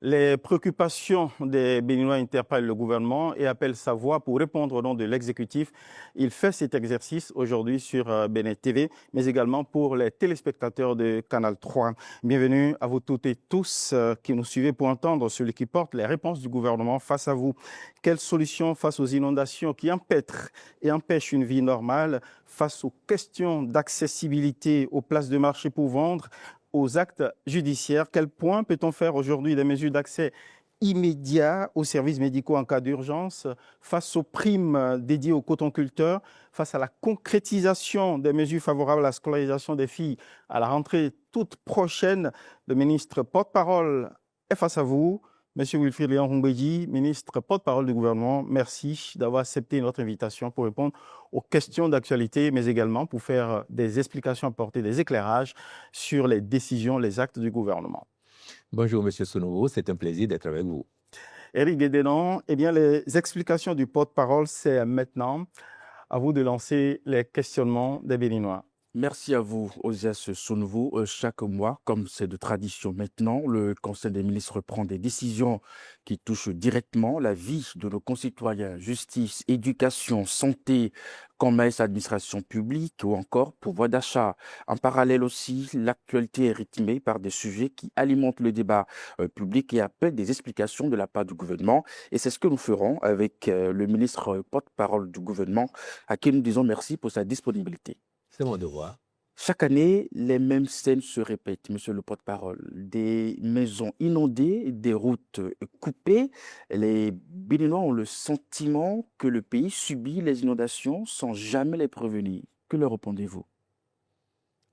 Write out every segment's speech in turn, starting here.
Les préoccupations des Béninois interpellent le gouvernement et appellent sa voix pour répondre au nom de l'exécutif. Il fait cet exercice aujourd'hui sur Bénin TV, mais également pour les téléspectateurs de Canal 3. Bienvenue à vous toutes et tous qui nous suivez pour entendre celui qui porte les réponses du gouvernement face à vous. Quelles solutions face aux inondations qui empêtrent et empêchent une vie normale, face aux questions d'accessibilité aux places de marché pour vendre, aux actes judiciaires? Quel point peut-on faire aujourd'hui des mesures d'accès immédiat aux services médicaux en cas d'urgence, face aux primes dédiées aux cotonculteurs, face à la concrétisation des mesures favorables à la scolarisation des filles à la rentrée toute prochaine? Le ministre porte-parole est face à vous. Monsieur Wilfried Léon Rumbédi, ministre porte-parole du gouvernement, merci d'avoir accepté notre invitation pour répondre aux questions d'actualité, mais également pour faire des explications, apporter des éclairages sur les décisions, les actes du gouvernement. Bonjour, Monsieur Sounouvo, c'est un plaisir d'être avec vous. Éric Guédénon, eh bien, les explications du porte-parole, c'est maintenant. À vous de lancer les questionnements des Béninois. Merci à vous, Osias Sounouvo. Chaque mois, comme c'est de tradition maintenant, le Conseil des ministres prend des décisions qui touchent directement la vie de nos concitoyens, justice, éducation, santé, commerce, administration publique ou encore pouvoir d'achat. En parallèle aussi, l'actualité est rythmée par des sujets qui alimentent le débat public et appellent des explications de la part du gouvernement. Et c'est ce que nous ferons avec le ministre porte-parole du gouvernement, à qui nous disons merci pour sa disponibilité. C'est mon devoir. Chaque année, les mêmes scènes se répètent, monsieur le porte-parole. Des maisons inondées, des routes coupées. Les Béninois ont le sentiment que le pays subit les inondations sans jamais les prévenir. Que leur répondez-vous?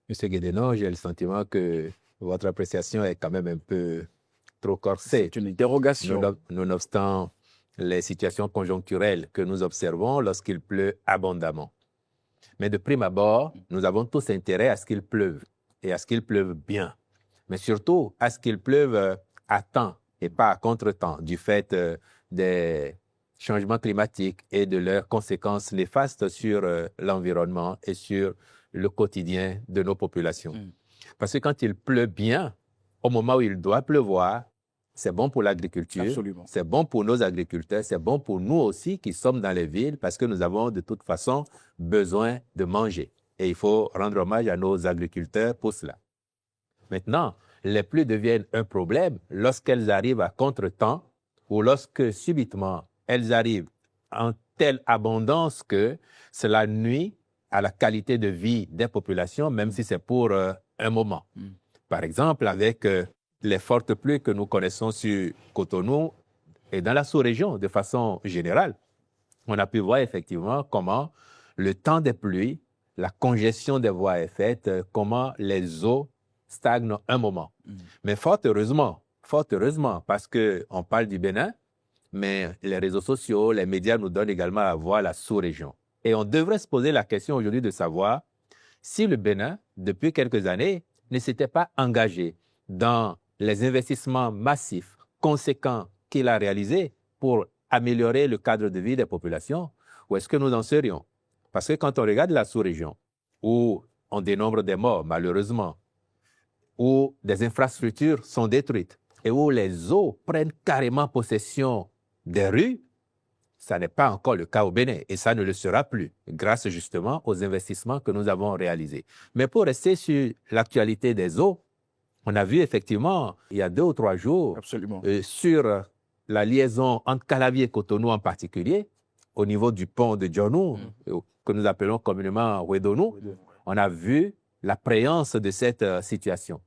Monsieur Guédénon, j'ai le sentiment que votre appréciation est quand même un peu trop corsée. C'est une interrogation. Nonobstant les situations conjoncturelles que nous observons lorsqu'il pleut abondamment. Mais de prime abord, nous avons tous intérêt à ce qu'il pleuve et à ce qu'il pleuve bien. Mais surtout, à ce qu'il pleuve à temps et pas à contre-temps du fait des changements climatiques et de leurs conséquences néfastes sur l'environnement et sur le quotidien de nos populations. Parce que quand il pleut bien, au moment où il doit pleuvoir, c'est bon pour l'agriculture, c'est bon pour nos agriculteurs, c'est bon pour nous aussi qui sommes dans les villes parce que nous avons de toute façon besoin de manger. Et il faut rendre hommage à nos agriculteurs pour cela. Maintenant, les pluies deviennent un problème lorsqu'elles arrivent à contre-temps ou lorsque subitement elles arrivent en telle abondance que cela nuit à la qualité de vie des populations, même si c'est pour un moment. Par exemple, avec les fortes pluies que nous connaissons sur Cotonou et dans la sous-région de façon générale, on a pu voir effectivement comment le temps des pluies, la congestion des voies est faite, comment les eaux stagnent un moment. Mais fort heureusement, parce qu'on parle du Bénin, mais les réseaux sociaux, les médias nous donnent également à voir la sous-région. Et on devrait se poser la question aujourd'hui de savoir si le Bénin, depuis quelques années, ne s'était pas engagé dans les investissements massifs, conséquents qu'il a réalisés pour améliorer le cadre de vie des populations, où est-ce que nous en serions? Parce que quand on regarde la sous-région, où on dénombre des morts, malheureusement, où des infrastructures sont détruites et où les eaux prennent carrément possession des rues, ça n'est pas encore le cas au Bénin et ça ne le sera plus, grâce justement aux investissements que nous avons réalisés. Mais pour rester sur l'actualité des eaux, on a vu effectivement, il y a 2 ou 3 jours, sur la liaison entre Calavi et Cotonou en particulier, au niveau du pont de Djonou, que nous appelons communément Wedonou, on a vu la préance de cette situation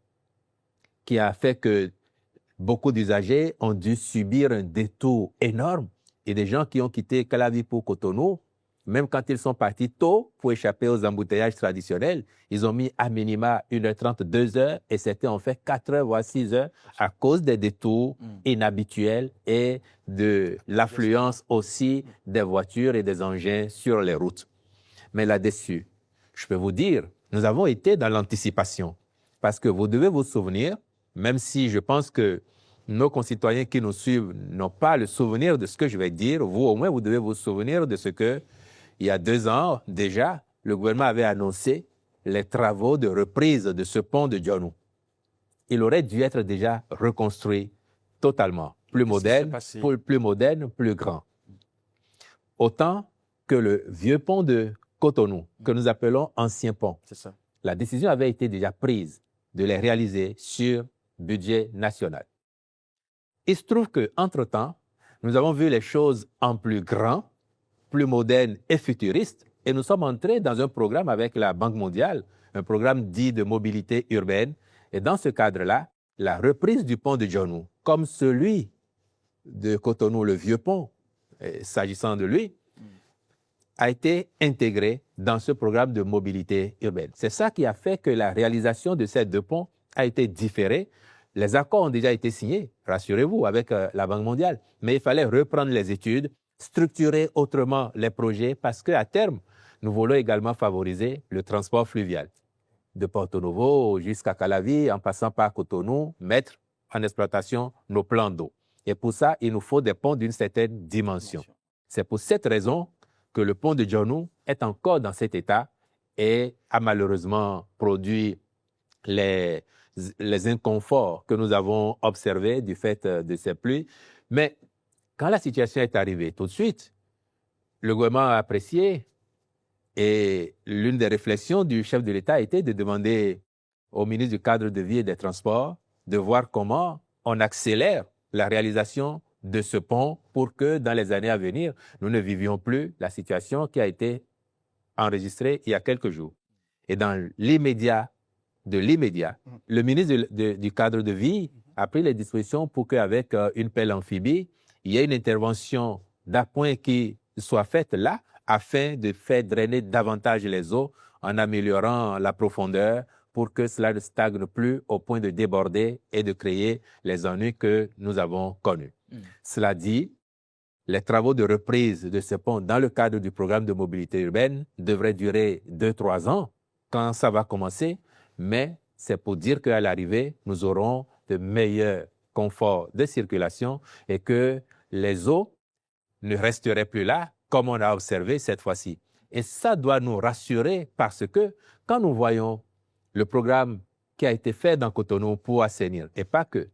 qui a fait que beaucoup d'usagers ont dû subir un détour énorme et des gens qui ont quitté Calavi pour Cotonou, même quand ils sont partis tôt pour échapper aux embouteillages traditionnels, ils ont mis à minima 1h30, 2h et c'était en fait 4h voire 6h à cause des détours inhabituels et de l'affluence aussi des voitures et des engins sur les routes. Mais là-dessus, je peux vous dire, nous avons été dans l'anticipation parce que vous devez vous souvenir, même si je pense que nos concitoyens qui nous suivent n'ont pas le souvenir de ce que je vais dire, vous au moins vous devez vous souvenir de ce que il y a 2 ans déjà, le gouvernement avait annoncé les travaux de reprise de ce pont de Djonou. Il aurait dû être déjà reconstruit totalement. Plus moderne, plus grand. Autant que le vieux pont de Cotonou, que nous appelons ancien pont. C'est ça. La décision avait été déjà prise de les réaliser sur budget national. Il se trouve qu'entre-temps, nous avons vu les choses en plus grand, plus moderne et futuriste, et nous sommes entrés dans un programme avec la Banque mondiale, un programme dit de mobilité urbaine. Et dans ce cadre-là, la reprise du pont de Djonou, comme celui de Cotonou, le vieux pont, s'agissant de lui, a été intégrée dans ce programme de mobilité urbaine. C'est ça qui a fait que la réalisation de ces deux ponts a été différée. Les accords ont déjà été signés, rassurez-vous, avec la Banque mondiale. Mais il fallait reprendre les études, structurer autrement les projets, parce qu'à terme, nous voulons également favoriser le transport fluvial. De Porto Novo jusqu'à Calavi, en passant par Cotonou, mettre en exploitation nos plans d'eau. Et pour ça, il nous faut des ponts d'une certaine dimension. C'est pour cette raison que le pont de Djonou est encore dans cet état et a malheureusement produit les inconforts que nous avons observés du fait de ces pluies. Mais quand la situation est arrivée, tout de suite, le gouvernement a apprécié et l'une des réflexions du chef de l'État a été de demander au ministre du Cadre de vie et des Transports de voir comment on accélère la réalisation de ce pont pour que dans les années à venir, nous ne vivions plus la situation qui a été enregistrée il y a quelques jours. Et dans l'immédiat, le ministre du Cadre de vie a pris les dispositions pour qu'avec une pelle amphibie, il y ait une intervention d'appoint qui soit faite là afin de faire drainer davantage les eaux en améliorant la profondeur pour que cela ne stagne plus au point de déborder et de créer les ennuis que nous avons connus. Cela dit, les travaux de reprise de ce pont dans le cadre du programme de mobilité urbaine devraient durer 2-3 ans quand ça va commencer, mais c'est pour dire qu'à l'arrivée, nous aurons de meilleurs conforts de circulation et que les eaux ne resteraient plus là, comme on a observé cette fois-ci. Et ça doit nous rassurer parce que quand nous voyons le programme qui a été fait dans Cotonou pour assainir, et pas que,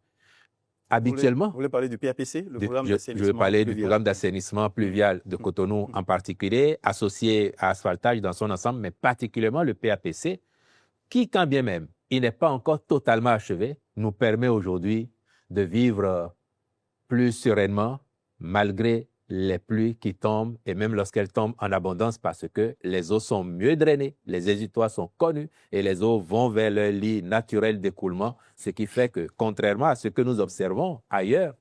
habituellement... Vous voulez parler du PAPC, le programme d'assainissement Je veux parler pluvial. du programme d'assainissement pluvial de Cotonou en particulier, associé à asphaltage dans son ensemble, mais particulièrement le PAPC, qui, quand bien même, il n'est pas encore totalement achevé, nous permet aujourd'hui de vivre plus sereinement, malgré les pluies qui tombent, et même lorsqu'elles tombent en abondance, parce que les eaux sont mieux drainées, les exutoires sont connus, et les eaux vont vers leur lit naturel d'écoulement, ce qui fait que, contrairement à ce que nous observons ailleurs,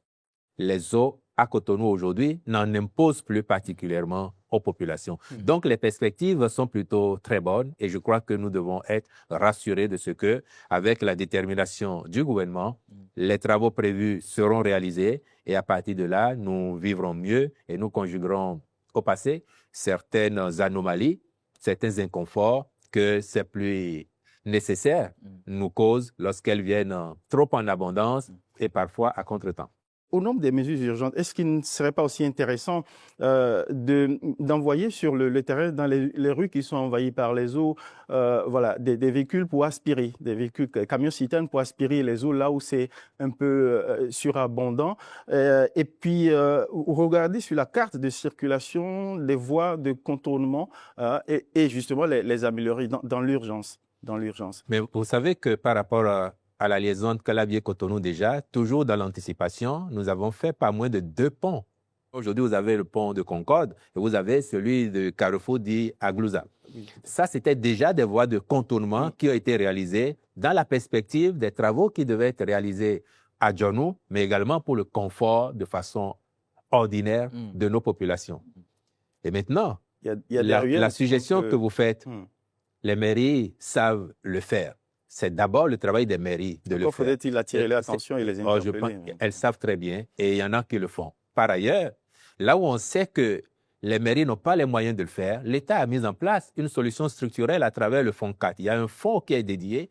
les eaux à Cotonou aujourd'hui n'en imposent plus particulièrement aux populations. Donc, les perspectives sont plutôt très bonnes et je crois que nous devons être rassurés de ce que, avec la détermination du gouvernement, les travaux prévus seront réalisés et à partir de là, nous vivrons mieux et nous conjuguerons au passé certaines anomalies, certains inconforts que ces pluies nécessaires nous causent lorsqu'elles viennent trop en abondance et parfois à contre-temps. Au nombre des mesures urgentes, est-ce qu'il ne serait pas aussi intéressant d'envoyer sur le terrain, dans les rues qui sont envahies par les eaux, voilà, des véhicules pour aspirer, des véhicules camions-citernes pour aspirer les eaux là où c'est un peu surabondant, et puis regarder sur la carte de circulation les voies de contournement et justement les améliorer dans l'urgence. Mais vous savez que par rapport à la liaison de Calavier-Cotonou déjà, toujours dans l'anticipation, nous avons fait pas moins de 2 ponts. Aujourd'hui, vous avez le pont de Concorde et vous avez celui de Carrefour dit Aglouza. Ça, c'était déjà des voies de contournement qui ont été réalisées dans la perspective des travaux qui devaient être réalisés à Djonou, mais également pour le confort de façon ordinaire de nos populations. Et maintenant, la suggestion que vous faites, les mairies savent le faire. C'est d'abord le travail des mairies de le faire. Faudrait-il attirer l'attention et les interpeller? Je pense qu'elles savent très bien et il y en a qui le font. Par ailleurs, là où on sait que les mairies n'ont pas les moyens de le faire, l'État a mis en place une solution structurelle à travers le Fonds 4. Il y a un fonds qui est dédié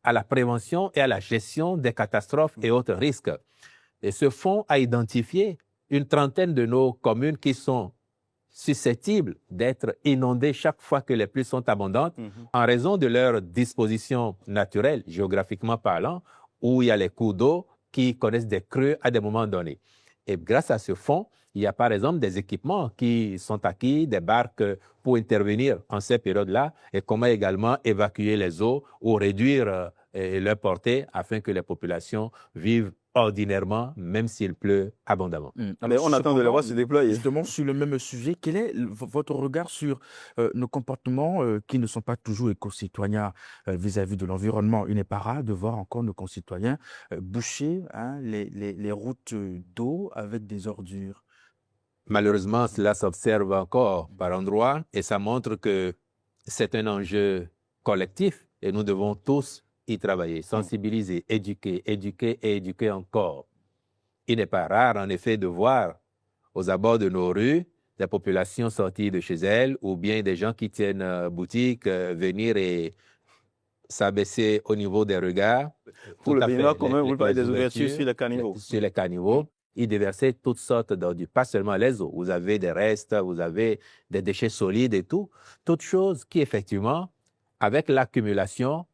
à la prévention et à la gestion des catastrophes et autres risques. Et ce fonds a identifié une trentaine de nos communes qui sont susceptibles d'être inondées chaque fois que les pluies sont abondantes en raison de leur disposition naturelle, géographiquement parlant, où il y a les cours d'eau qui connaissent des creux à des moments donnés. Et grâce à ce fonds, il y a par exemple des équipements qui sont acquis, des barques pour intervenir en ces périodes-là, et comment également évacuer les eaux ou réduire leur portée afin que les populations vivent ordinairement, même s'il pleut abondamment. Mais on attend de les voir se déployer. Justement, sur le même sujet, quel est votre regard sur nos comportements qui ne sont pas toujours éco-citoyens vis-à-vis de l'environnement? Il n'est pas rare de voir encore nos concitoyens boucher les routes d'eau avec des ordures. Malheureusement, cela s'observe encore par endroits et ça montre que c'est un enjeu collectif et nous devons tous y travailler, sensibiliser, éduquer, éduquer et éduquer encore. Il n'est pas rare, en effet, de voir aux abords de nos rues des populations sorties de chez elles ou bien des gens qui tiennent boutique venir et s'abaisser au niveau des regards. Pour le baignoire commun, vous parlez des ouvertures sur les caniveaux. Sur les caniveaux, ils déversaient toutes sortes d'ordures, pas seulement les eaux. Vous avez des restes, vous avez des déchets solides et tout. Toutes choses qui, effectivement, avec l'accumulation,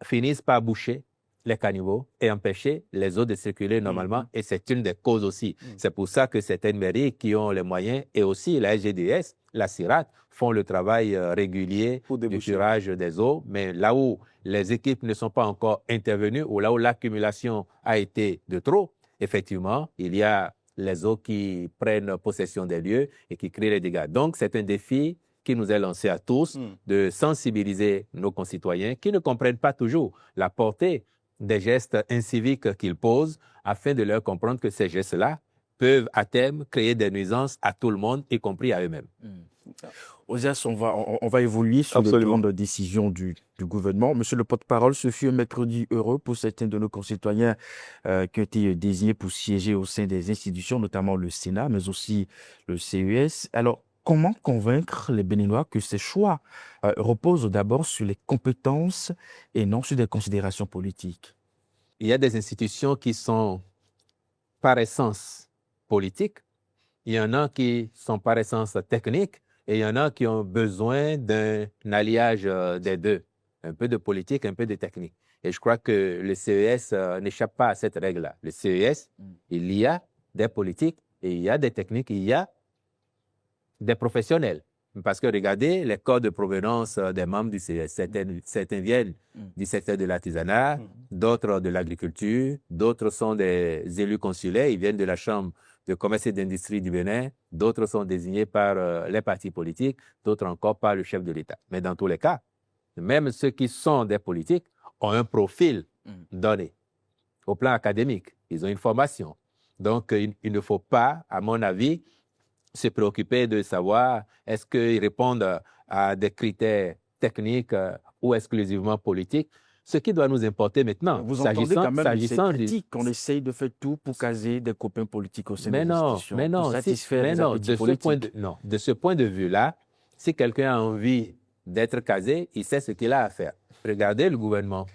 finissent par boucher les caniveaux et empêcher les eaux de circuler normalement. Et c'est une des causes aussi. C'est pour ça que certaines mairies qui ont les moyens et aussi la SGDS, la CIRAT, font le travail régulier du curage des eaux. Mais là où les équipes ne sont pas encore intervenues ou là où l'accumulation a été de trop, effectivement, il y a les eaux qui prennent possession des lieux et qui créent les dégâts. Donc, c'est un défi qui nous est lancé à tous de sensibiliser nos concitoyens qui ne comprennent pas toujours la portée des gestes inciviques qu'ils posent afin de leur comprendre que ces gestes-là peuvent à terme créer des nuisances à tout le monde, y compris à eux-mêmes. Ozias, on va évoluer sur les grandes décisions du gouvernement. Monsieur le porte-parole, ce fut un mercredi heureux pour certains de nos concitoyens qui ont été désignés pour siéger au sein des institutions, notamment le Sénat, mais aussi le CES. Alors, comment convaincre les Béninois que ces choix reposent d'abord sur les compétences et non sur des considérations politiques? Il y a des institutions qui sont par essence politiques, il y en a qui sont par essence techniques et il y en a qui ont besoin d'un alliage des deux, un peu de politique, un peu de technique. Et je crois que le CES n'échappe pas à cette règle-là. Le CES, il y a des politiques et il y a des techniques, il y a des professionnels. Parce que regardez les codes de provenance des membres du CES. Certains viennent du secteur de l'artisanat, d'autres de l'agriculture, d'autres sont des élus consulaires, ils viennent de la Chambre de commerce et d'industrie du Bénin, d'autres sont désignés par les partis politiques, d'autres encore par le chef de l'État. Mais dans tous les cas, même ceux qui sont des politiques ont un profil donné. Au plan académique, ils ont une formation. Donc, il ne faut pas, à mon avis, se préoccuper de savoir est-ce qu'ils répondent à des critères techniques ou exclusivement politiques. Ce qui doit nous importer maintenant, vous entendez quand même cette critique qu'on essaye de faire tout pour caser des copains politiques au sein des institutions, pour satisfaire les appétits politiques. De ce point de vue-là, si quelqu'un a envie d'être casé, il sait ce qu'il a à faire. Regardez le gouvernement.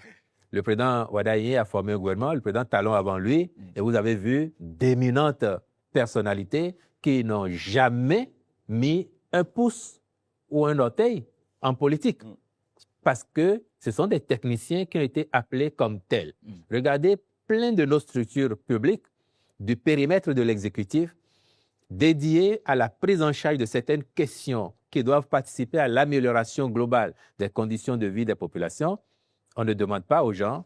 Le président Wadaye a formé un gouvernement, le président Talon avant lui, et vous avez vu d'éminentes personnalités qui n'ont jamais mis un pouce ou un orteil en politique. Parce que ce sont des techniciens qui ont été appelés comme tels. Regardez plein de nos structures publiques, du périmètre de l'exécutif, dédiées à la prise en charge de certaines questions qui doivent participer à l'amélioration globale des conditions de vie des populations. On ne demande pas aux gens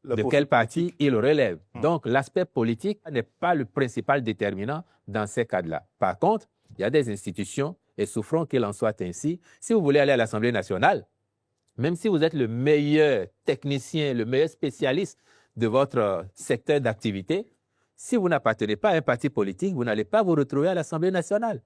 de quel parti ils relèvent. Donc, l'aspect politique n'est pas le principal déterminant dans ces cas-là. Par contre, il y a des institutions, et souffrons qu'il en soit ainsi. Si vous voulez aller à l'Assemblée nationale, même si vous êtes le meilleur technicien, le meilleur spécialiste de votre secteur d'activité, si vous n'appartenez pas à un parti politique, vous n'allez pas vous retrouver à l'Assemblée nationale.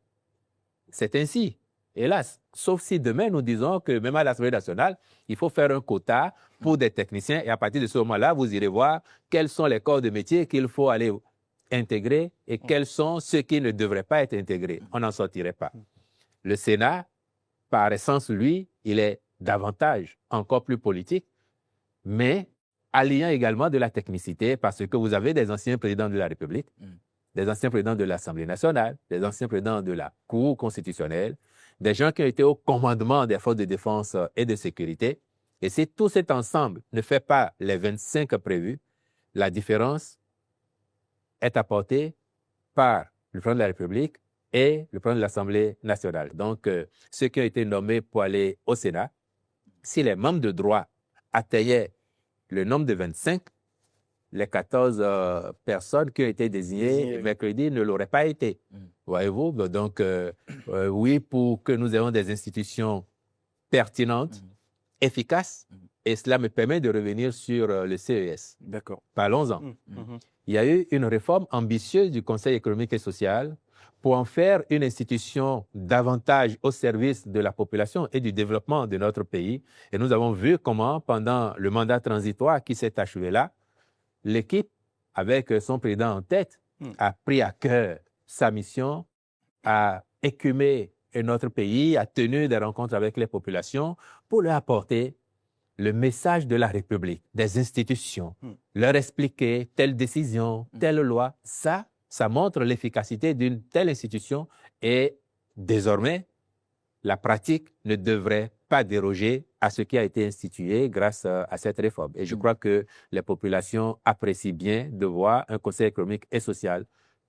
C'est ainsi, hélas. Sauf si demain, nous disons que même à l'Assemblée nationale, il faut faire un quota pour des techniciens et à partir de ce moment-là, vous irez voir quels sont les corps de métier qu'il faut aller intégrer et quels sont ceux qui ne devraient pas être intégrés. On n'en sortirait pas. Le Sénat, par essence, lui, il est davantage, encore plus politique, mais alliant également de la technicité parce que vous avez des anciens présidents de la République, des anciens présidents de l'Assemblée nationale, des anciens présidents de la Cour constitutionnelle, des gens qui ont été au commandement des forces de défense et de sécurité. Et si tout cet ensemble ne fait pas les 25 prévus, la différence est apportée par le président de la République et le président de l'Assemblée nationale. Donc, ceux qui ont été nommés pour aller au Sénat, si les membres de droit atteignaient le nombre de 25, les 14 personnes qui ont été désignées mercredi ne l'auraient pas été. Voyez-vous? Donc, oui, pour que nous ayons des institutions pertinentes, efficaces, et cela me permet de revenir sur le CES. D'accord. Parlons-en. Il y a eu une réforme ambitieuse du Conseil économique et social pour en faire une institution davantage au service de la population et du développement de notre pays. Et nous avons vu comment, pendant le mandat transitoire qui s'est achevé là, l'équipe, avec son président en tête, a pris à cœur sa mission, a écumé notre pays, a tenu des rencontres avec les populations pour leur apporter le message de la République, des institutions, leur expliquer telle décision, telle loi. Ça montre l'efficacité d'une telle institution et désormais, la pratique ne devrait pas déroger à ce qui a été institué grâce à cette réforme. Et je crois que les populations apprécient bien de voir un Conseil économique et social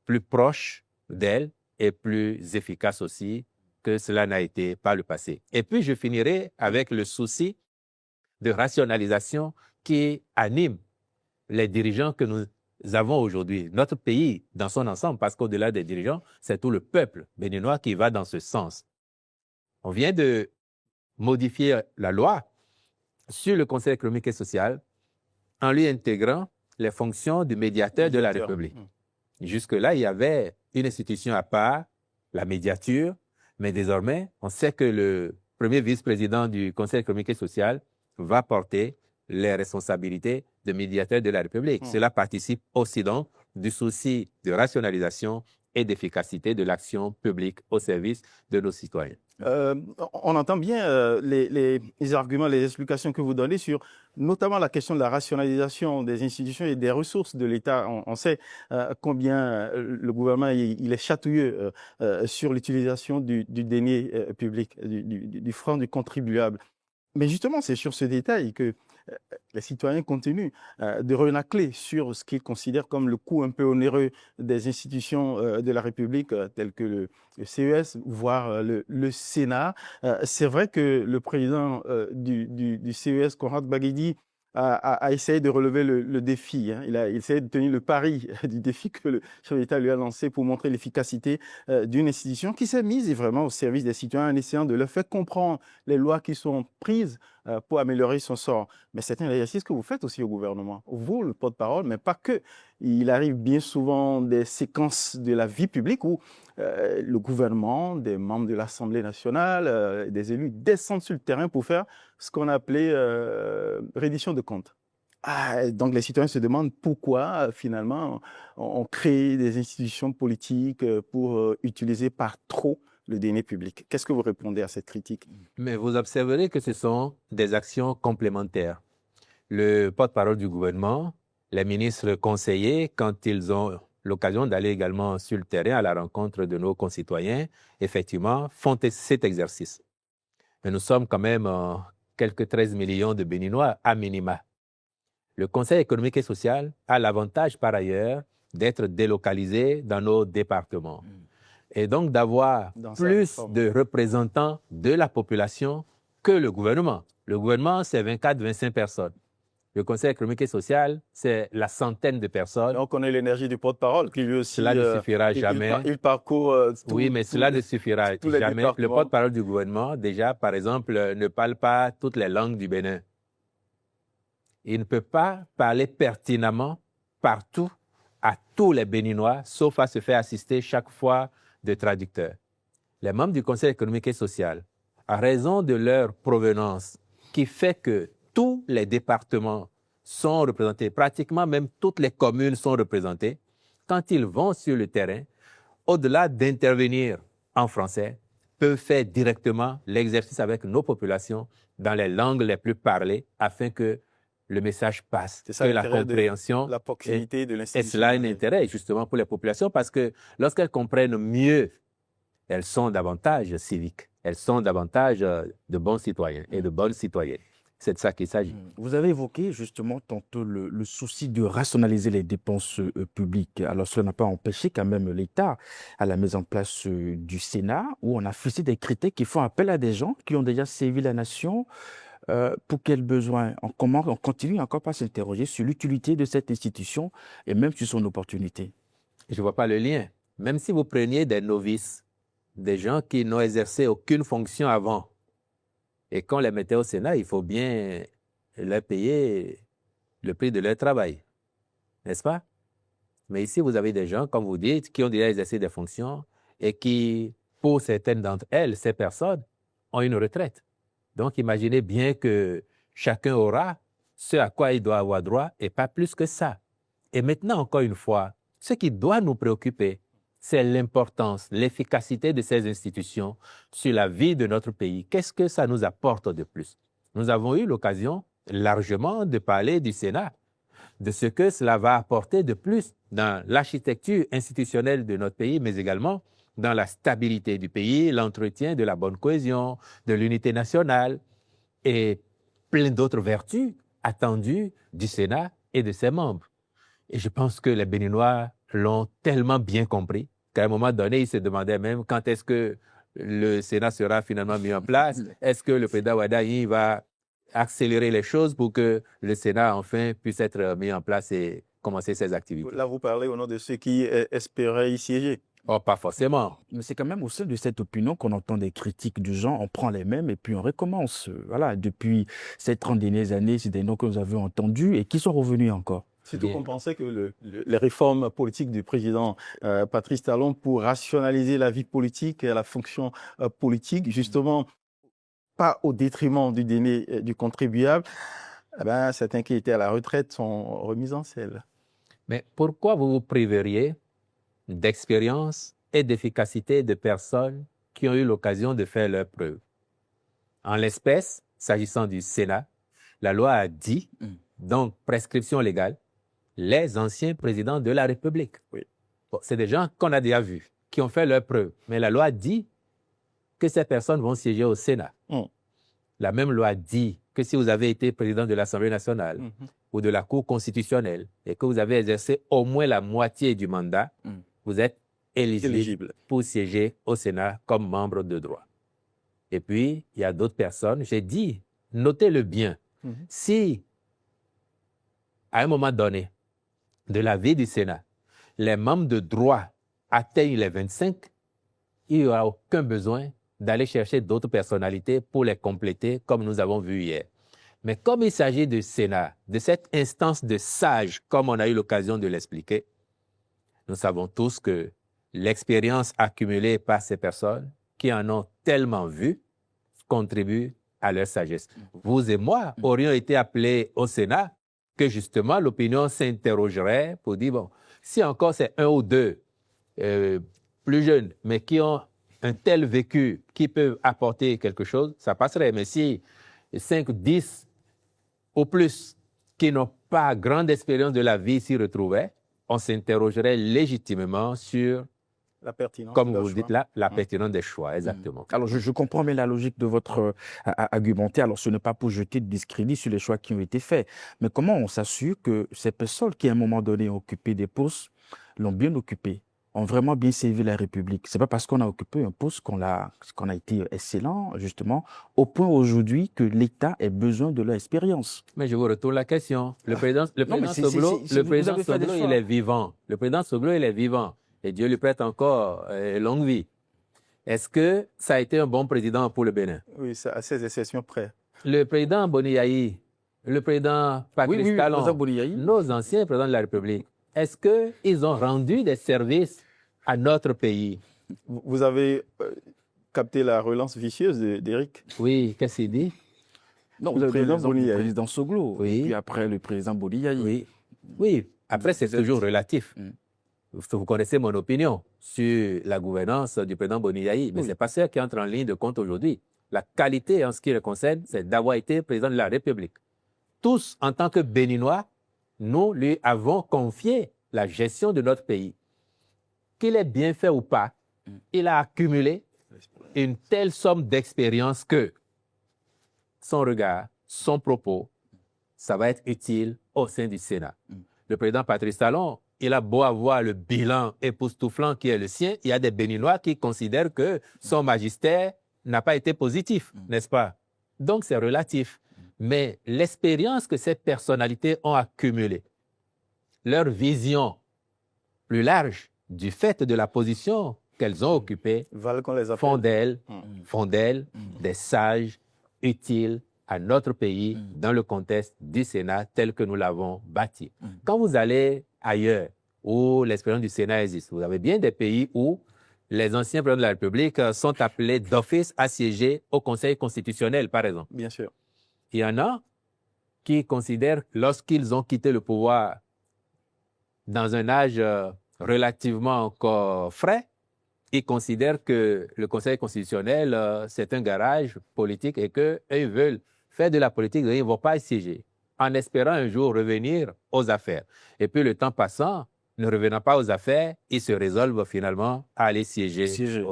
plus proche d'elles et plus efficace aussi que cela n'a été par le passé. Et puis, je finirai avec le souci de rationalisation qui anime les dirigeants que nous avons aujourd'hui. Notre pays dans son ensemble, parce qu'au-delà des dirigeants, c'est tout le peuple béninois qui va dans ce sens. On vient de modifier la loi sur le Conseil économique et social en lui intégrant les fonctions du médiateur de la République. Jusque-là, il y avait une institution à part, la médiature, mais désormais, on sait que le premier vice-président du Conseil économique et social va porter les responsabilités de médiateur de la République. Cela participe aussi donc du souci de rationalisation et d'efficacité de l'action publique au service de nos citoyens. On entend bien les arguments, les explications que vous donnez sur notamment la question de la rationalisation des institutions et des ressources de l'État. On sait combien le gouvernement il est chatouilleux sur l'utilisation du denier public, du franc du contribuable. Mais justement, c'est sur ce détail que les citoyens continuent de renacler sur ce qu'ils considèrent comme le coût un peu onéreux des institutions de la République, telles que le CES, voire le Sénat. C'est vrai que le président du CES, Conrad Baguidi, a essayé de relever le défi. Il a essayé de tenir le pari du défi que le chef d'État lui a lancé pour montrer l'efficacité d'une institution qui s'est mise vraiment au service des citoyens en essayant de leur faire comprendre les lois qui sont prises pour améliorer son sort. Mais c'est un exercice que vous faites aussi au gouvernement. Vous, le porte-parole, mais pas que. Il arrive bien souvent des séquences de la vie publique où le gouvernement, des membres de l'Assemblée nationale, des élus descendent sur le terrain pour faire ce qu'on a appelé reddition de comptes. Donc les citoyens se demandent pourquoi finalement on crée des institutions politiques pour utiliser par trop le denier public. Qu'est-ce que vous répondez à cette critique? Mais vous observerez que ce sont des actions complémentaires. Le porte-parole du gouvernement, les ministres conseillers, quand ils ont l'occasion d'aller également sur le terrain à la rencontre de nos concitoyens, effectivement, font cet exercice. Mais nous sommes quand même quelques 13 millions de Béninois à minima. Le Conseil économique et social a l'avantage par ailleurs d'être délocalisé dans nos départements. Et donc d'avoir plus de représentants de la population que le gouvernement. Le gouvernement, c'est 24-25 personnes. Le Conseil économique et social, c'est la centaine de personnes. On connaît l'énergie du porte-parole qui lui aussi... Cela ne suffira jamais. Il parcourt... oui, mais cela ne suffira jamais. Le porte-parole du gouvernement, déjà, par exemple, ne parle pas toutes les langues du Bénin. Il ne peut pas parler pertinemment partout à tous les Béninois, sauf à se faire assister chaque fois de traducteurs. Les membres du Conseil économique et social, à raison de leur provenance, qui fait que tous les départements sont représentés, pratiquement même toutes les communes sont représentées, quand ils vont sur le terrain, au-delà d'intervenir en français, peuvent faire directement l'exercice avec nos populations dans les langues les plus parlées afin que le message passe, c'est ça, que la compréhension, la proximité de l'institution. Et cela a un intérêt justement pour les populations parce que lorsqu'elles comprennent mieux, elles sont davantage civiques, elles sont davantage de bons citoyens et de bonnes citoyennes. C'est de ça qu'il s'agit. Vous avez évoqué justement tantôt le souci de rationaliser les dépenses publiques. Alors, cela n'a pas empêché quand même l'État à la mise en place du Sénat, où on a fixé des critères qui font appel à des gens qui ont déjà servi la nation. Pour quels besoins? On continue encore par s'interroger sur l'utilité de cette institution et même sur son opportunité. Je ne vois pas le lien. Même si vous preniez des novices, des gens qui n'ont exercé aucune fonction avant, et qu'on les mettait au Sénat, il faut bien leur payer le prix de leur travail, n'est-ce pas? Mais ici, vous avez des gens, comme vous dites, qui ont déjà exercé des fonctions et qui, pour certaines d'entre elles, ces personnes, ont une retraite. Donc, imaginez bien que chacun aura ce à quoi il doit avoir droit et pas plus que ça. Et maintenant, encore une fois, ce qui doit nous préoccuper, c'est l'importance, l'efficacité de ces institutions sur la vie de notre pays. Qu'est-ce que ça nous apporte de plus? Nous avons eu l'occasion largement de parler du Sénat, de ce que cela va apporter de plus dans l'architecture institutionnelle de notre pays, mais également dans la stabilité du pays, l'entretien de la bonne cohésion, de l'unité nationale et plein d'autres vertus attendues du Sénat et de ses membres. Et je pense que les Béninois l'ont tellement bien compris qu'à un moment donné, ils se demandaient même quand est-ce que le Sénat sera finalement mis en place. Est-ce que le président Wadayi va accélérer les choses pour que le Sénat, enfin, puisse être mis en place et commencer ses activités? Là, vous parlez au nom de ceux qui espéraient y siéger. Oh, pas forcément. Mais c'est quand même au sein de cette opinion qu'on entend des critiques du genre, on prend les mêmes et puis on recommence. Voilà, depuis ces 30 dernières années, c'est des noms que nous avions entendus et qui sont revenus encore. Surtout qu'on pensait que les réformes politiques du président Patrice Talon pour rationaliser la vie politique et la fonction politique, justement, pas au détriment du dîner du contribuable, eh ben, certains qui étaient à la retraite sont remis en selle. Mais pourquoi vous vous priveriez d'expérience et d'efficacité de personnes qui ont eu l'occasion de faire leurs preuves? En l'espèce, s'agissant du Sénat, la loi a dit, donc prescription légale, les anciens présidents de la République. Oui. Bon, c'est des gens qu'on a déjà vus, qui ont fait leurs preuves. Mais la loi dit que ces personnes vont siéger au Sénat. La même loi dit que si vous avez été président de l'Assemblée nationale ou de la Cour constitutionnelle et que vous avez exercé au moins la moitié du mandat, vous êtes éligible pour siéger au Sénat comme membre de droit. Et puis, il y a d'autres personnes, j'ai dit, notez-le bien, si à un moment donné de la vie du Sénat, les membres de droit atteignent les 25, il n'y aura aucun besoin d'aller chercher d'autres personnalités pour les compléter, comme nous avons vu hier. Mais comme il s'agit du Sénat, de cette instance de sages, comme on a eu l'occasion de l'expliquer, nous savons tous que l'expérience accumulée par ces personnes qui en ont tellement vu contribue à leur sagesse. Vous et moi aurions été appelés au Sénat que justement l'opinion s'interrogerait pour dire, bon, si encore c'est un ou deux plus jeunes, mais qui ont un tel vécu, qui peuvent apporter quelque chose, ça passerait. Mais si 5, 10 ou plus qui n'ont pas grande expérience de la vie s'y retrouvaient, on s'interrogerait légitimement sur, la pertinence, comme vous dites là, la pertinence des choix, exactement. Alors, je comprends bien la logique de votre argumentaire. Alors, ce n'est pas pour jeter de discrédit sur les choix qui ont été faits. Mais comment on s'assure que ces personnes qui, à un moment donné, ont occupé des postes, l'ont bien occupé, ont vraiment bien servi la République? Ce n'est pas parce qu'on a occupé un poste qu'on a été excellent, justement, au point aujourd'hui que l'État ait besoin de leur expérience. Mais je vous retourne la question. Le président Soglo, il est vivant. Le président Soglo, il est vivant. Et Dieu lui prête encore longue vie. Est-ce que ça a été un bon président pour le Bénin? Oui, à ces exceptions près. Le président Boniaï, le président Patrice Talon, nos anciens présidents de la République, est-ce qu'ils ont rendu des services à notre pays? Vous avez capté la relance vicieuse d'Éric? Oui, qu'est-ce qu'il dit? Non, vous avez le président Soglo, et puis après le président Boniaï. Oui, après c'est toujours relatif. Vous connaissez mon opinion sur la gouvernance du président Boniaï, mais ce n'est pas ça qui entre en ligne de compte aujourd'hui. La qualité en ce qui le concerne, c'est d'avoir été président de la République. Tous, en tant que Béninois, nous lui avons confié la gestion de notre pays. Qu'il ait bien fait ou pas, il a accumulé une telle somme d'expérience que son regard, son propos, ça va être utile au sein du Sénat. Le président Patrice Talon, il a beau avoir le bilan époustouflant qui est le sien, il y a des Béninois qui considèrent que son magistère n'a pas été positif, n'est-ce pas? Donc, c'est relatif. Mais l'expérience que ces personnalités ont accumulée, leur vision plus large du fait de la position qu'elles ont occupée, font d'elles des sages utiles à notre pays dans le contexte du Sénat tel que nous l'avons bâti. Quand vous allez ailleurs où l'expérience du Sénat existe, vous avez bien des pays où les anciens présidents de la République sont appelés d'office à siéger au Conseil constitutionnel, par exemple. Bien sûr. Il y en a qui considèrent, lorsqu'ils ont quitté le pouvoir dans un âge relativement encore frais, ils considèrent que le Conseil constitutionnel, c'est un garage politique et qu'ils veulent faire de la politique, ils ne vont pas y siéger, en espérant un jour revenir aux affaires. Et puis, le temps passant, ne revenant pas aux affaires, ils se résolvent finalement à aller siéger.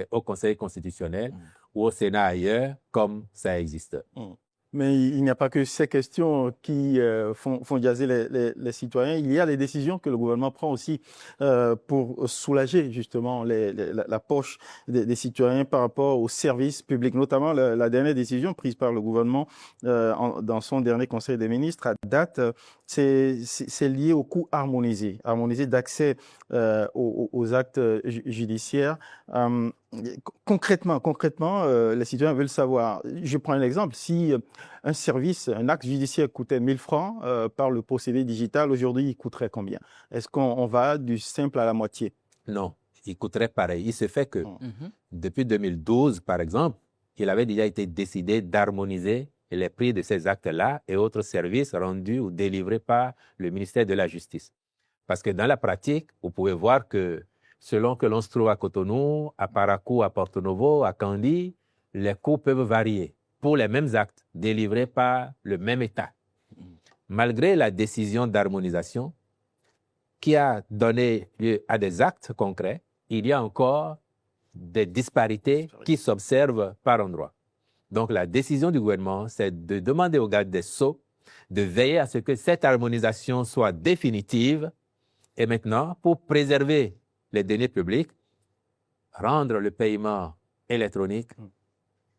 Au Conseil constitutionnel ou au Sénat ailleurs, comme ça existe. Mais il n'y a pas que ces questions qui font jaser les citoyens. Il y a les décisions que le gouvernement prend aussi pour soulager justement la poche des citoyens par rapport aux services publics. Notamment la dernière décision prise par le gouvernement dans son dernier Conseil des ministres à date, c'est lié au coût harmonisé d'accès aux actes judiciaires. Concrètement, les citoyens veulent savoir. Je prends un exemple. Si un acte judiciaire coûtait 1 000 francs par le procédé digital, aujourd'hui, il coûterait combien? Est-ce qu'on va du simple à la moitié? Non, il coûterait pareil. Il se fait que depuis 2012, par exemple, il avait déjà été décidé d'harmoniser les prix de ces actes-là et autres services rendus ou délivrés par le ministère de la Justice. Parce que dans la pratique, vous pouvez voir que selon que l'on se trouve à Cotonou, à Parakou, à Porto Novo, à Kandy, les coûts peuvent varier pour les mêmes actes délivrés par le même État. Malgré la décision d'harmonisation qui a donné lieu à des actes concrets, il y a encore des disparités qui s'observent par endroits. Donc la décision du gouvernement, c'est de demander au garde des Sceaux de veiller à ce que cette harmonisation soit définitive et maintenant, pour préserver les deniers publics, rendre le paiement électronique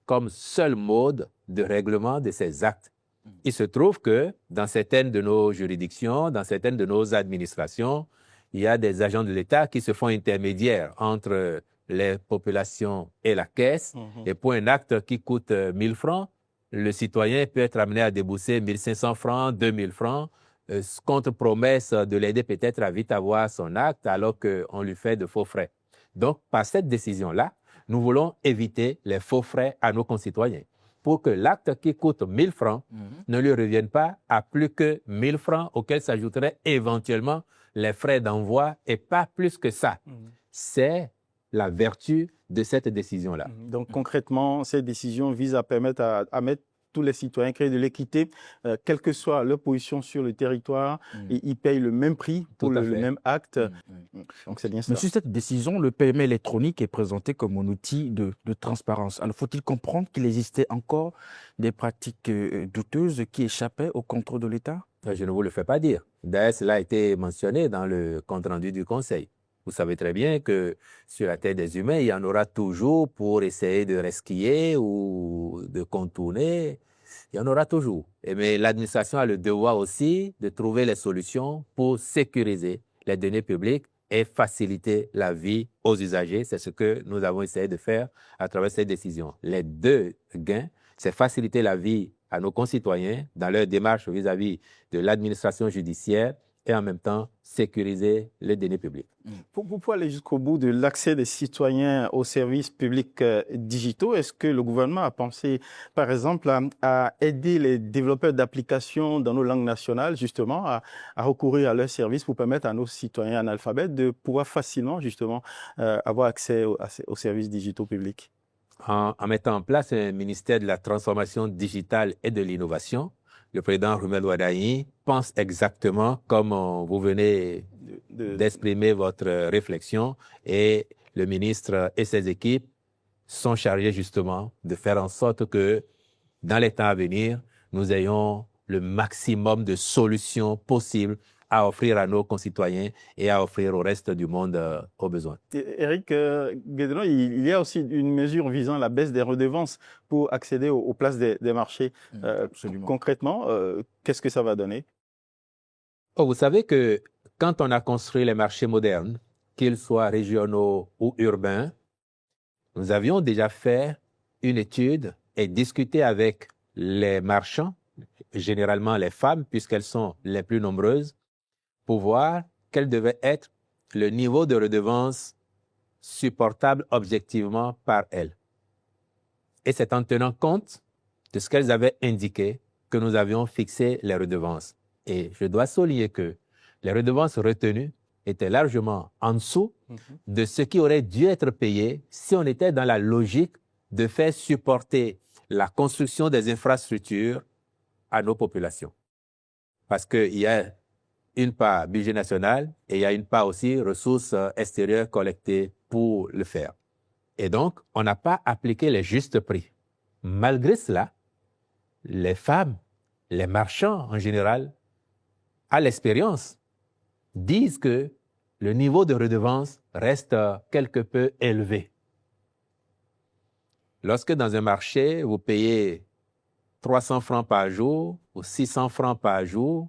comme seul mode de règlement de ces actes. Il se trouve que dans certaines de nos juridictions, dans certaines de nos administrations, il y a des agents de l'État qui se font intermédiaires entre les populations et la caisse. Et pour un acte qui coûte 1 000 francs, le citoyen peut être amené à débourser 1 500 francs, 2 000 francs, contre promesse de l'aider peut-être à vite avoir son acte alors qu'on lui fait de faux frais. Donc, par cette décision-là, nous voulons éviter les faux frais à nos concitoyens pour que l'acte qui coûte 1 000 francs ne lui revienne pas à plus que 1 000 francs auxquels s'ajouteraient éventuellement les frais d'envoi et pas plus que ça. C'est la vertu de cette décision-là. Donc, concrètement, cette décision vise à permettre à mettre tous les citoyens, créer de l'équité, quelle que soit leur position sur le territoire, et ils payent le même prix pour le même acte. Donc, c'est bien ça. Mais sur cette décision, le paiement électronique est présenté comme un outil de transparence. Alors, faut-il comprendre qu'il existait encore des pratiques douteuses qui échappaient au contrôle de l'État? Je ne vous le fais pas dire. D'ailleurs, cela a été mentionné dans le compte-rendu du Conseil. Vous savez très bien que sur la terre des humains, il y en aura toujours pour essayer de resquiller ou de contourner. Il y en aura toujours. Mais l'administration a le devoir aussi de trouver les solutions pour sécuriser les données publiques et faciliter la vie aux usagers. C'est ce que nous avons essayé de faire à travers cette décision. Les deux gains, c'est faciliter la vie à nos concitoyens dans leur démarche vis-à-vis de l'administration judiciaire et en même temps sécuriser les données publiques. Pour aller jusqu'au bout de l'accès des citoyens aux services publics digitaux, est-ce que le gouvernement a pensé, par exemple, à aider les développeurs d'applications dans nos langues nationales, justement, à recourir à leurs services pour permettre à nos citoyens analphabètes de pouvoir facilement, justement, avoir accès aux services digitaux publics? En mettant en place un ministère de la transformation digitale et de l'innovation, le président Roumel Wardani pense exactement comme vous venez d'exprimer votre réflexion et le ministre et ses équipes sont chargés justement de faire en sorte que dans les temps à venir, nous ayons le maximum de solutions possibles à offrir à nos concitoyens et à offrir au reste du monde aux besoins. Éric Guédon, il y a aussi une mesure visant la baisse des redevances pour accéder aux places des marchés. Absolument. Concrètement, qu'est-ce que ça va donner? Oh, vous savez que quand on a construit les marchés modernes, qu'ils soient régionaux ou urbains, nous avions déjà fait une étude et discuté avec les marchands, généralement les femmes, puisqu'elles sont les plus nombreuses, pour voir quel devait être le niveau de redevance supportable objectivement par elles. Et c'est en tenant compte de ce qu'elles avaient indiqué que nous avions fixé les redevances. Et je dois souligner que les redevances retenues étaient largement en dessous de ce qui aurait dû être payé si on était dans la logique de faire supporter la construction des infrastructures à nos populations. Parce qu'il y a une part budget national et il y a une part aussi ressources extérieures collectées pour le faire. Et donc, on n'a pas appliqué les justes prix. Malgré cela, les femmes, les marchands en général, à l'expérience, disent que le niveau de redevance reste quelque peu élevé. Lorsque dans un marché, vous payez 300 francs par jour ou 600 francs par jour,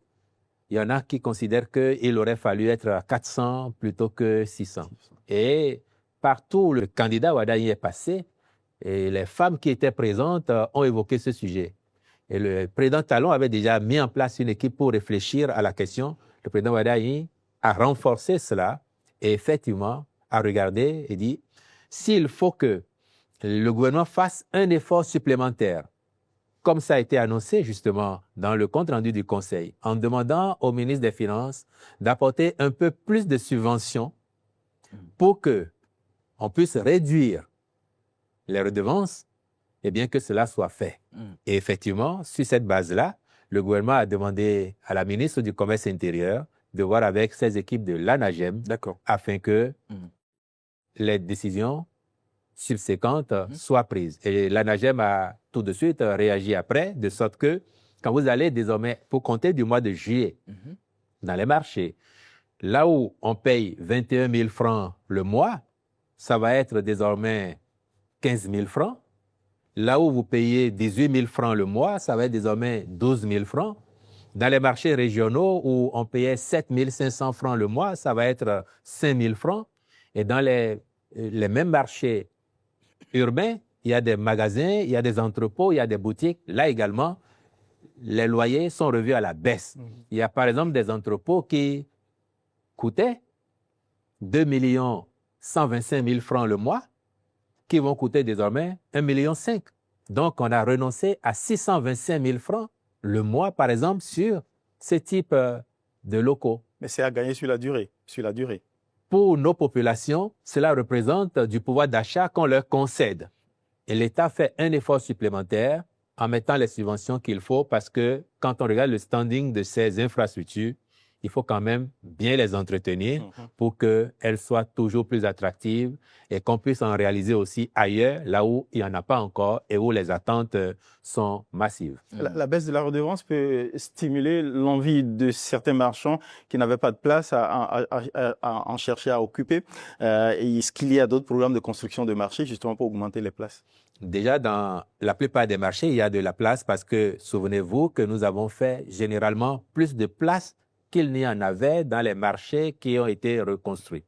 il y en a qui considèrent qu'il aurait fallu être à 400 plutôt que 600. Et partout où le candidat Ouaddaï est passé, et les femmes qui étaient présentes ont évoqué ce sujet. Et le président Talon avait déjà mis en place une équipe pour réfléchir à la question. Le président Ouaddaï a renforcé cela et effectivement a regardé et dit s'il faut que le gouvernement fasse un effort supplémentaire, comme ça a été annoncé justement dans le compte-rendu du Conseil, en demandant au ministre des Finances d'apporter un peu plus de subventions pour qu'on puisse réduire les redevances, et bien que cela soit fait. Et effectivement, sur cette base-là, le gouvernement a demandé à la ministre du Commerce intérieur de voir avec ses équipes de l'ANAGEM afin que les décisions subséquentes soient prises. Et l'ANAGEM a tout de suite réagi après, de sorte que quand vous allez désormais, pour compter du mois de juillet, dans les marchés, là où on paye 21 000 francs le mois, ça va être désormais 15 000 francs. Là où vous payez 18 000 francs le mois, ça va être désormais 12 000 francs. Dans les marchés régionaux où on payait 7 500 francs le mois, ça va être 5 000 francs. Et dans les mêmes marchés urbains, il y a des magasins, il y a des entrepôts, il y a des boutiques. Là également, les loyers sont revus à la baisse. Il y a par exemple des entrepôts qui coûtaient 2 125 000 francs le mois, qui vont coûter désormais 1,5 million. Donc, on a renoncé à 625 000 francs le mois, par exemple, sur ce type de locaux. Mais c'est à gagner sur la durée. Pour nos populations, cela représente du pouvoir d'achat qu'on leur concède. Et l'État fait un effort supplémentaire en mettant les subventions qu'il faut parce que quand on regarde le standing de ces infrastructures, il faut quand même bien les entretenir pour qu'elles soient toujours plus attractives et qu'on puisse en réaliser aussi ailleurs, là où il n'y en a pas encore et où les attentes sont massives. La baisse de la redevance peut stimuler l'envie de certains marchands qui n'avaient pas de place à en chercher à occuper. Est-ce qu'il y a d'autres programmes de construction de marchés justement pour augmenter les places? Déjà, dans la plupart des marchés, il y a de la place parce que, souvenez-vous que nous avons fait généralement plus de places qu'il n'y en avait dans les marchés qui ont été reconstruits.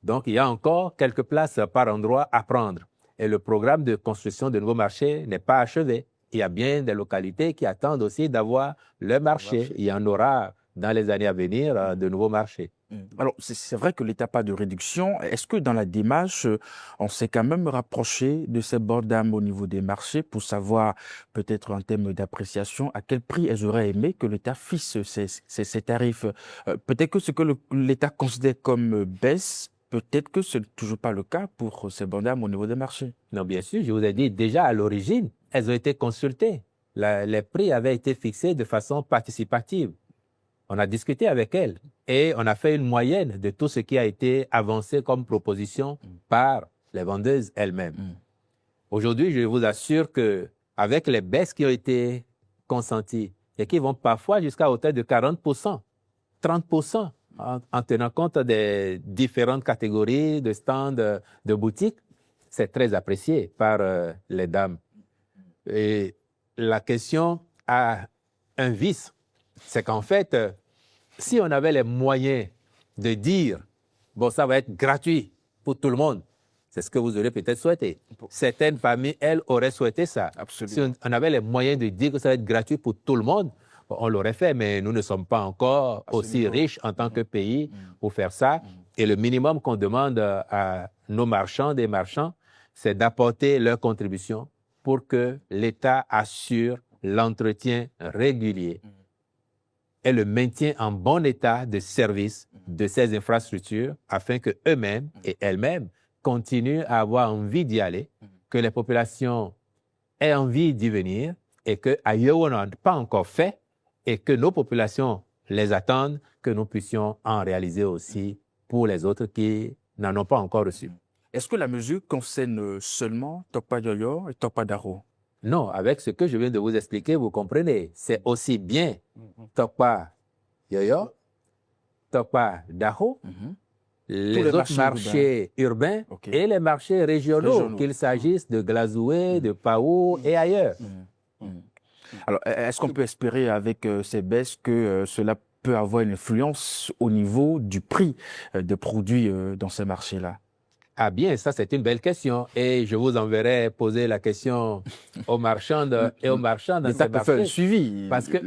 Donc, il y a encore quelques places par endroit à prendre. Et le programme de construction de nouveaux marchés n'est pas achevé. Il y a bien des localités qui attendent aussi d'avoir leur marché. Il y en aura dans les années à venir de nouveaux marchés. Alors, c'est vrai que l'État n'a pas de réduction. Est-ce que dans la démarche, on s'est quand même rapproché de ces bords d'âme au niveau des marchés pour savoir, peut-être en termes d'appréciation, à quel prix elles auraient aimé que l'État fixe ces tarifs? Peut-être que ce que l'État considère comme baisse, peut-être que ce n'est toujours pas le cas pour ces bords d'âme au niveau des marchés. Non, bien sûr, je vous ai dit, déjà à l'origine, elles ont été consultées. Les prix avaient été fixés de façon participative. On a discuté avec elles et on a fait une moyenne de tout ce qui a été avancé comme proposition par les vendeuses elles-mêmes. Aujourd'hui, je vous assure qu'avec les baisses qui ont été consentis et qui vont parfois jusqu'à hauteur de 40%, 30%, en tenant compte des différentes catégories de stands, de boutiques. C'est très apprécié par les dames. Et la question a un vice, c'est qu'en fait, si on avait les moyens de dire, bon, ça va être gratuit pour tout le monde, c'est ce que vous aurez peut-être souhaité. Certaines familles, elles, auraient souhaité ça. Absolument. Si on avait les moyens de dire que ça va être gratuit pour tout le monde, on l'aurait fait, mais nous ne sommes pas encore aussi riches en tant que pays pour faire ça. Et le minimum qu'on demande à nos marchands, des marchands, c'est d'apporter leur contribution pour que l'État assure l'entretien régulier et le maintien en bon état de service de ces infrastructures afin qu'eux-mêmes et elles-mêmes continuent à avoir envie d'y aller, que les populations aient envie d'y venir et qu'ailleurs on n'a pas encore fait et que nos populations les attendent, que nous puissions en réaliser aussi pour les autres qui n'en ont pas encore reçu. Est-ce que la mesure concerne seulement Tokpa Yoyo et Tokpa Daro? Non, avec ce que je viens de vous expliquer, vous comprenez, c'est aussi bien Tokpa Yoyo, Tokpa Daro, les autres marchés urbains et les marchés régionaux, qu'il s'agisse de Glazoué, de Pao et ailleurs. Alors, est-ce qu'on peut espérer avec ces baisses que cela peut avoir une influence au niveau du prix de produits dans ces marchés-là? Ah bien, ça c'est une belle question et je vous enverrai poser la question aux marchands et aux marchands dans ces marchés. Un suivi. Parce que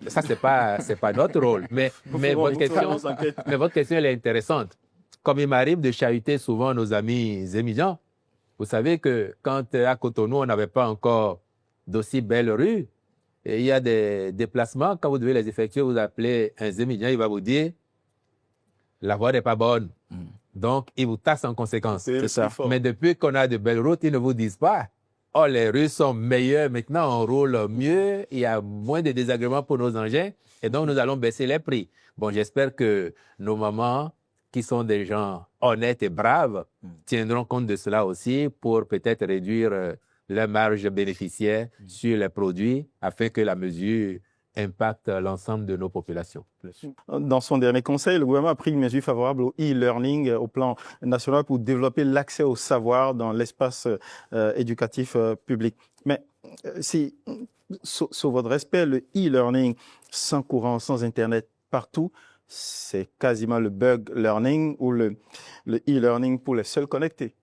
ça c'est pas notre rôle, mais votre question elle est intéressante. Comme il m'arrive de chahuter souvent nos amis émigrants, vous savez que quand à Cotonou on n'avait pas encore d'aussi belles rues, et il y a des déplacements, quand vous devez les effectuer, vous appelez un émigrant, il va vous dire la voie n'est pas bonne. Donc, ils vous taxent en conséquence. C'est ça. Mais depuis qu'on a de belles routes, ils ne vous disent pas « Oh, les rues sont meilleures, maintenant on roule mieux, il y a moins de désagréments pour nos engins, et donc nous allons baisser les prix. » Bon, j'espère que nos mamans, qui sont des gens honnêtes et braves, tiendront compte de cela aussi pour peut-être réduire leur marge bénéficiaire sur les produits afin que la mesure impacte l'ensemble de nos populations. Dans son dernier conseil, le gouvernement a pris une mesure favorable au e-learning au plan national pour développer l'accès au savoir dans l'espace éducatif public. Mais si, sur votre respect, le e-learning sans courant, sans Internet partout, c'est quasiment le bug learning ou le e-learning pour les seuls connectés.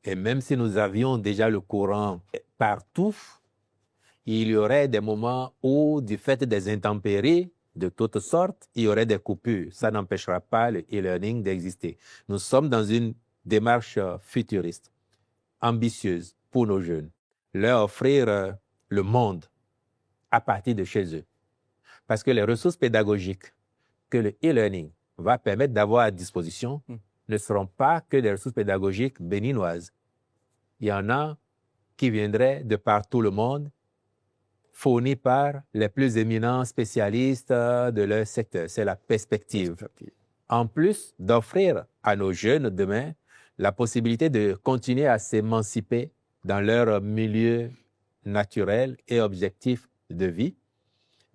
Et même si nous avions déjà le courant partout, il y aurait des moments où, du fait des intempéries de toutes sortes, il y aurait des coupures. Ça n'empêchera pas le e-learning d'exister. Nous sommes dans une démarche futuriste, ambitieuse pour nos jeunes. Leur offrir le monde à partir de chez eux. Parce que les ressources pédagogiques que le e-learning va permettre d'avoir à disposition ne seront pas que des ressources pédagogiques béninoises. Il y en a qui viendraient de partout le monde, fournis par les plus éminents spécialistes de leur secteur. C'est la perspective. En plus d'offrir à nos jeunes demain la possibilité de continuer à s'émanciper dans leur milieu naturel et objectif de vie,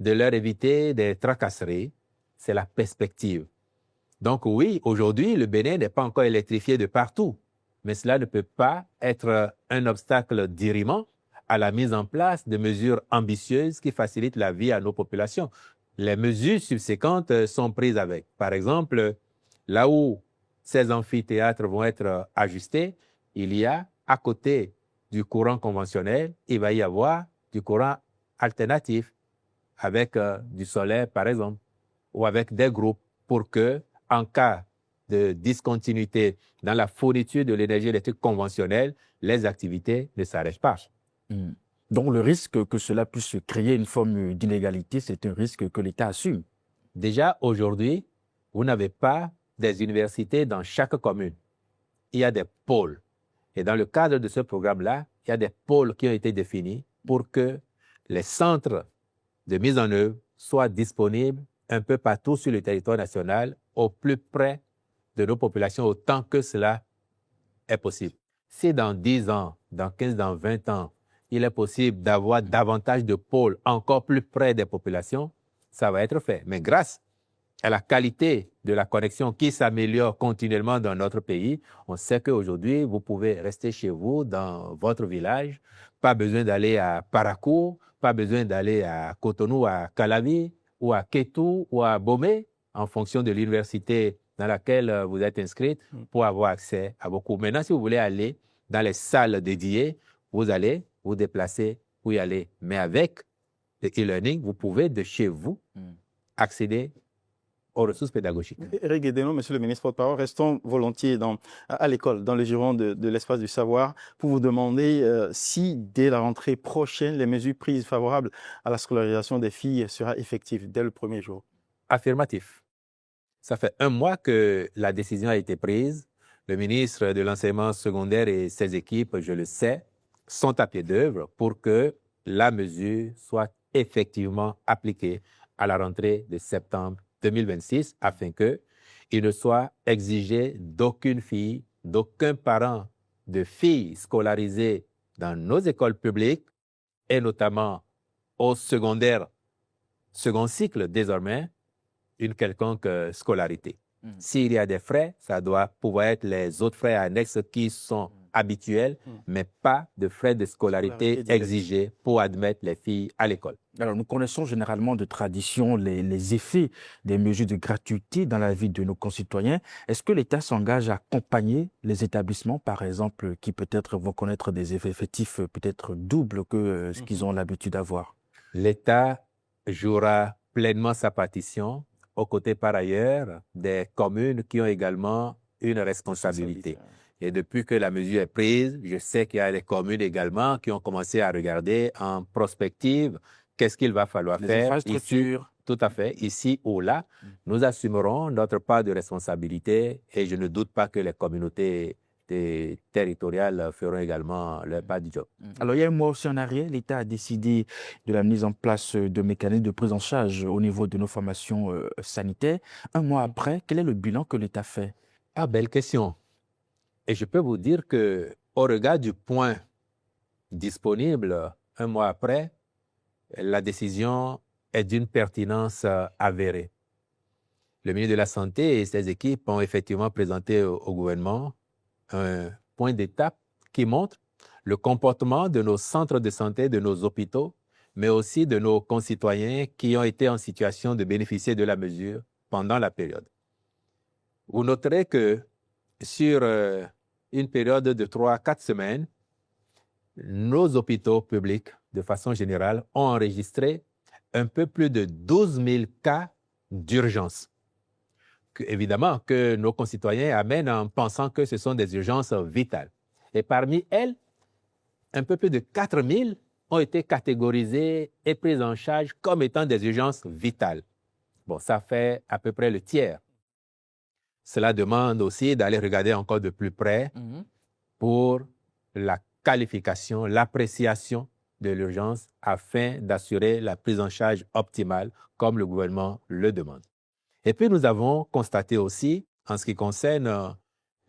de leur éviter des tracasseries, c'est la perspective. Donc oui, aujourd'hui, le Bénin n'est pas encore électrifié de partout, mais cela ne peut pas être un obstacle dirimant à la mise en place de mesures ambitieuses qui facilitent la vie à nos populations. Les mesures subséquentes sont prises avec. Par exemple, là où ces amphithéâtres vont être ajustés, il y a, à côté du courant conventionnel, il va y avoir du courant alternatif, avec du solaire, par exemple, ou avec des groupes, pour que, en cas de discontinuité dans la fourniture de l'énergie électrique conventionnelle, les activités ne s'arrêtent pas. Donc le risque que cela puisse créer une forme d'inégalité, c'est un risque que l'État assume. Déjà aujourd'hui, vous n'avez pas des universités dans chaque commune. Il y a des pôles. Et dans le cadre de ce programme-là, il y a des pôles qui ont été définis pour que les centres de mise en œuvre soient disponibles un peu partout sur le territoire national, au plus près de nos populations, autant que cela est possible. Si dans 10 ans, dans 15, dans 20 ans, il est possible d'avoir davantage de pôles encore plus près des populations, ça va être fait. Mais grâce à la qualité de la connexion qui s'améliore continuellement dans notre pays, on sait qu'aujourd'hui, vous pouvez rester chez vous, dans votre village, pas besoin d'aller à Parakou, pas besoin d'aller à Cotonou, à Calavi, ou à Kétou, ou à Bomé, en fonction de l'université dans laquelle vous êtes inscrite, pour avoir accès à vos cours. Maintenant, si vous voulez aller dans les salles dédiées, vous allez vous déplacer pour y aller. Mais avec le e-learning, vous pouvez de chez vous accéder aux ressources pédagogiques. Éric Guédénon, monsieur le ministre porte-parole, restons volontiers à l'école, dans le giron de l'espace du savoir, pour vous demander si, dès la rentrée prochaine, les mesures prises favorables à la scolarisation des filles seront effectives dès le premier jour. Affirmatif. Ça fait 1 mois que la décision a été prise. Le ministre de l'enseignement secondaire et ses équipes, je le sais, sont à pied d'œuvre pour que la mesure soit effectivement appliquée à la rentrée de septembre 2026 afin qu'il ne soit exigé d'aucune fille, d'aucun parent de filles scolarisées dans nos écoles publiques et notamment au secondaire, second cycle désormais, une quelconque scolarité. S'il y a des frais, ça doit pouvoir être les autres frais annexes qui sont habituels, mais pas de frais de scolarité exigés pour admettre les filles à l'école. Alors, nous connaissons généralement de tradition les effets des mesures de gratuité dans la vie de nos concitoyens. Est-ce que l'État s'engage à accompagner les établissements, par exemple, qui peut-être vont connaître des effets effectifs peut-être doubles que ce qu'ils ont l'habitude d'avoir? L'État jouera pleinement sa partition, aux côtés par ailleurs des communes qui ont également une responsabilité. Et depuis que la mesure est prise, je sais qu'il y a des communes également qui ont commencé à regarder en prospective qu'est-ce qu'il va falloir faire ici, tout à fait, ici ou là. Nous assumerons notre part de responsabilité et je ne doute pas que les communautés territoriales feront également leur part du job. Alors, il y a 1 mois aussi en arrière, l'État a décidé de la mise en place de mécanismes de prise en charge au niveau de nos formations sanitaires. 1 mois après, quel est le bilan que l'État fait? Ah, belle question. Et je peux vous dire qu'au regard du point disponible 1 mois après, la décision est d'une pertinence avérée. Le ministre de la Santé et ses équipes ont effectivement présenté au gouvernement un point d'étape qui montre le comportement de nos centres de santé, de nos hôpitaux, mais aussi de nos concitoyens qui ont été en situation de bénéficier de la mesure pendant la période. Vous noterez que sur une période de 3 à 4 semaines, nos hôpitaux publics, de façon générale, ont enregistré un peu plus de 12 000 cas d'urgence. Évidemment, que nos concitoyens amènent en pensant que ce sont des urgences vitales. Et parmi elles, un peu plus de 4 000 ont été catégorisées et prises en charge comme étant des urgences vitales. Bon, ça fait à peu près le tiers. Cela demande aussi d'aller regarder encore de plus près pour la qualification, l'appréciation de l'urgence afin d'assurer la prise en charge optimale comme le gouvernement le demande. Et puis nous avons constaté aussi, en ce qui concerne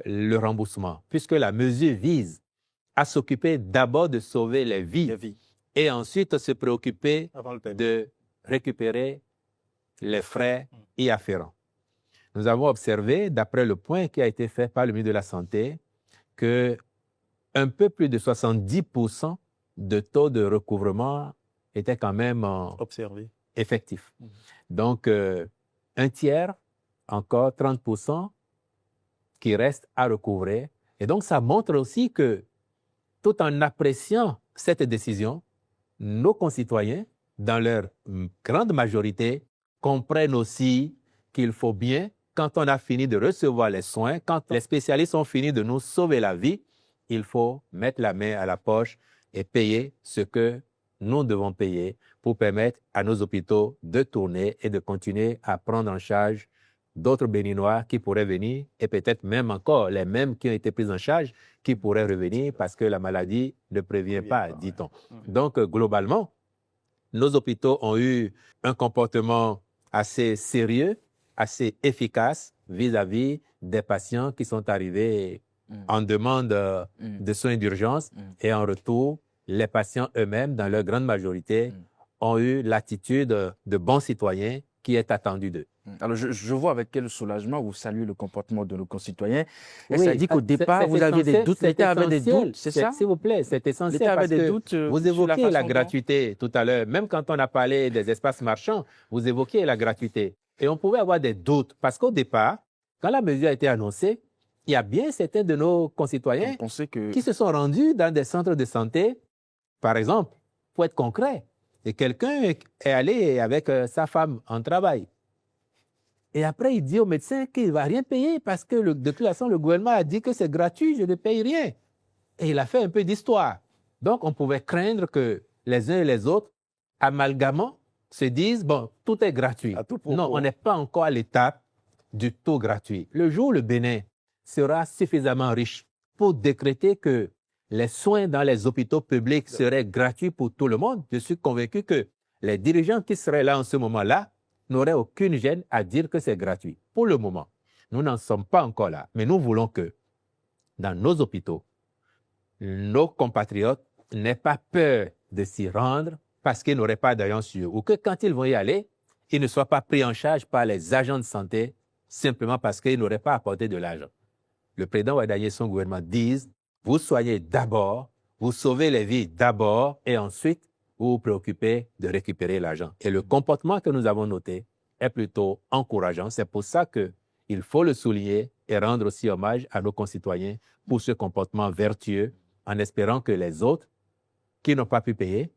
le remboursement, puisque la mesure vise à s'occuper d'abord de sauver les vies et ensuite se préoccuper de récupérer les frais y afférents. Nous avons observé, d'après le point qui a été fait par le ministre de la Santé, qu'un peu plus de 70% de taux de recouvrement étaient quand même effectifs. Donc, un tiers, encore 30%, qui reste à recouvrer. Et donc, ça montre aussi que, tout en appréciant cette décision, nos concitoyens, dans leur grande majorité, comprennent aussi qu'il faut bien, quand on a fini de recevoir les soins, quand les spécialistes ont fini de nous sauver la vie, il faut mettre la main à la poche et payer ce que nous devons payer pour permettre à nos hôpitaux de tourner et de continuer à prendre en charge d'autres Béninois qui pourraient venir et peut-être même encore les mêmes qui ont été pris en charge qui pourraient revenir parce que la maladie ne prévient pas, dit-on. Donc, globalement, nos hôpitaux ont eu un comportement assez sérieux, assez efficace vis-à-vis des patients qui sont arrivés en demande de soins d'urgence et en retour, les patients eux-mêmes, dans leur grande majorité, ont eu l'attitude de bons citoyens qui est attendue d'eux. Alors, je vois avec quel soulagement vous saluez le comportement de nos concitoyens. Et Oui, ça dit qu'au départ, vous aviez des doutes, l'État avait des doutes, c'est ça? S'il vous plaît, c'est essentiel L'État avait parce des que doutes vous sur la évoquez la façon gratuité tout à l'heure. Même quand on a parlé des espaces marchands, vous évoquez la gratuité. Et on pouvait avoir des doutes parce qu'au départ, quand la mesure a été annoncée, il y a bien certains de nos concitoyens Vous pensez que qui se sont rendus dans des centres de santé, par exemple, pour être concret. Et quelqu'un est allé avec sa femme en travail. Et après, il dit au médecin qu'il ne va rien payer parce que de toute façon, le gouvernement a dit que c'est gratuit, je ne paye rien. Et il a fait un peu d'histoire. Donc, on pouvait craindre que les uns et les autres, amalgamant, se disent, bon, tout est gratuit. Non, on n'est pas encore à l'étape du tout gratuit. Le jour où le Bénin sera suffisamment riche pour décréter que les soins dans les hôpitaux publics seraient gratuits pour tout le monde, je suis convaincu que les dirigeants qui seraient là en ce moment-là n'auraient aucune gêne à dire que c'est gratuit. Pour le moment, nous n'en sommes pas encore là. Mais nous voulons que dans nos hôpitaux, nos compatriotes n'aient pas peur de s'y rendre parce qu'ils n'auraient pas d'argent sur eux, ou que quand ils vont y aller, ils ne soient pas pris en charge par les agents de santé simplement parce qu'ils n'auraient pas apporté de l'argent. Le président Wade et son gouvernement disent, vous soignez d'abord, vous sauvez les vies d'abord, et ensuite, vous vous préoccupez de récupérer l'argent. Et le comportement que nous avons noté est plutôt encourageant. C'est pour ça qu'il faut le souligner et rendre aussi hommage à nos concitoyens pour ce comportement vertueux, en espérant que les autres qui n'ont pas pu payer,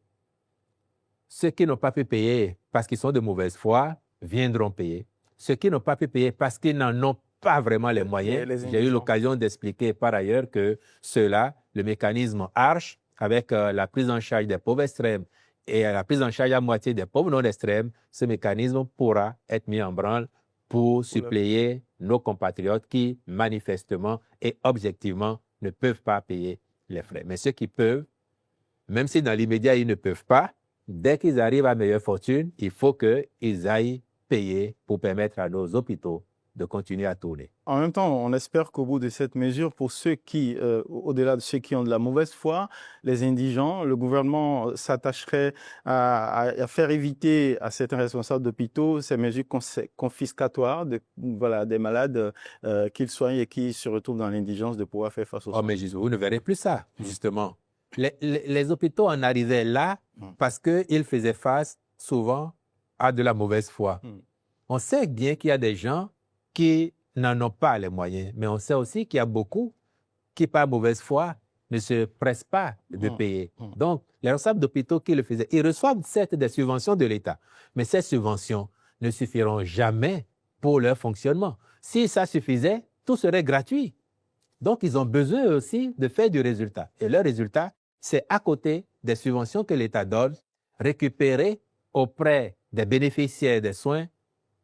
ceux qui n'ont pas pu payer parce qu'ils sont de mauvaise foi, viendront payer. Ceux qui n'ont pas pu payer parce qu'ils n'en ont pas vraiment les moyens. J'ai eu l'occasion d'expliquer par ailleurs que ceux-là, le mécanisme ARCHE, avec la prise en charge des pauvres extrêmes et la prise en charge à moitié des pauvres non extrêmes, ce mécanisme pourra être mis en branle pour suppléer nos compatriotes qui, manifestement et objectivement, ne peuvent pas payer les frais. Mais ceux qui peuvent, même si dans l'immédiat, ils ne peuvent pas, dès qu'ils arrivent à meilleure fortune, il faut qu'ils aillent payer pour permettre à nos hôpitaux de continuer à tourner. En même temps, on espère qu'au bout de cette mesure, pour ceux qui, au-delà de ceux qui ont de la mauvaise foi, les indigents, le gouvernement s'attacherait à faire éviter à certains responsables d'hôpitaux ces mesures confiscatoires des malades qu'ils soignent et qui se retrouvent dans l'indigence de pouvoir faire face aux soins. Mais vous ne verrez plus ça, justement. Les hôpitaux en arrivaient là parce qu'ils faisaient face souvent à de la mauvaise foi. On sait bien qu'il y a des gens qui n'en ont pas les moyens, mais on sait aussi qu'il y a beaucoup qui, par mauvaise foi, ne se pressent pas de payer. Donc, les responsables d'hôpitaux qui le faisaient, ils reçoivent certes des subventions de l'État, mais ces subventions ne suffiront jamais pour leur fonctionnement. Si ça suffisait, tout serait gratuit. Donc, ils ont besoin aussi de faire du résultat. Et le résultat, c'est à côté des subventions que l'État donne, récupérer auprès des bénéficiaires des soins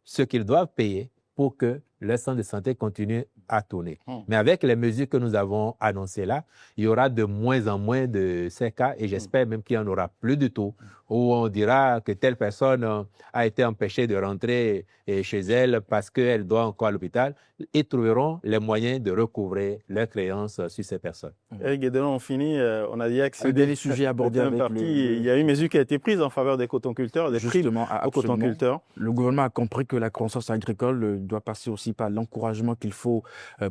ce qu'ils doivent payer pour que le centre de santé continue à tourner. Mais avec les mesures que nous avons annoncées là, il y aura de moins en moins de ces cas et j'espère même qu'il n'y en aura plus du tout, où on dira que telle personne a été empêchée de rentrer chez elle parce qu'elle doit encore à l'hôpital. Ils trouveront les moyens de recouvrer leurs créances sur ces personnes. Eric Guédelon, on finit. On a dit un dernier sujet abordé avec il y a une mesure qui a été prise en faveur des cotonculteurs, des primes aux cotonculteurs. Le gouvernement a compris que la croissance agricole doit passer aussi par l'encouragement qu'il faut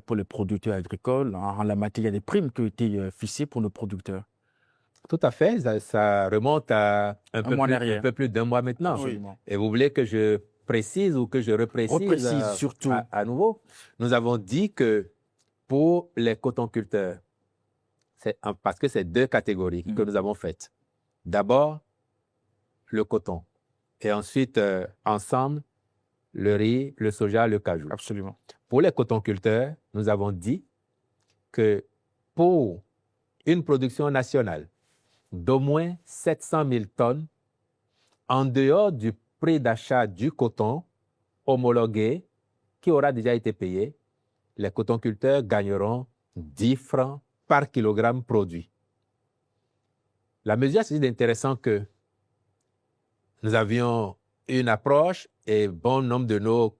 pour les producteurs agricoles. En la matière, il y a des primes qui ont été fixées pour nos producteurs. Tout à fait, ça remonte à un peu plus d'un mois maintenant. Oui. Et vous voulez que je précise ou que je reprécise surtout à nouveau? Nous avons dit que pour les cotonculteurs, parce que c'est deux catégories que nous avons faites. D'abord, le coton. Et ensuite, ensemble, le riz, le soja, le cajou. Absolument. Pour les cotonculteurs, nous avons dit que pour une production nationale d'au moins 700 000 tonnes, en dehors du prix d'achat du coton homologué qui aura déjà été payé, les cotonculteurs gagneront 10 francs par kilogramme produit. La mesure, c'est intéressant que nous avions une approche et bon nombre de nos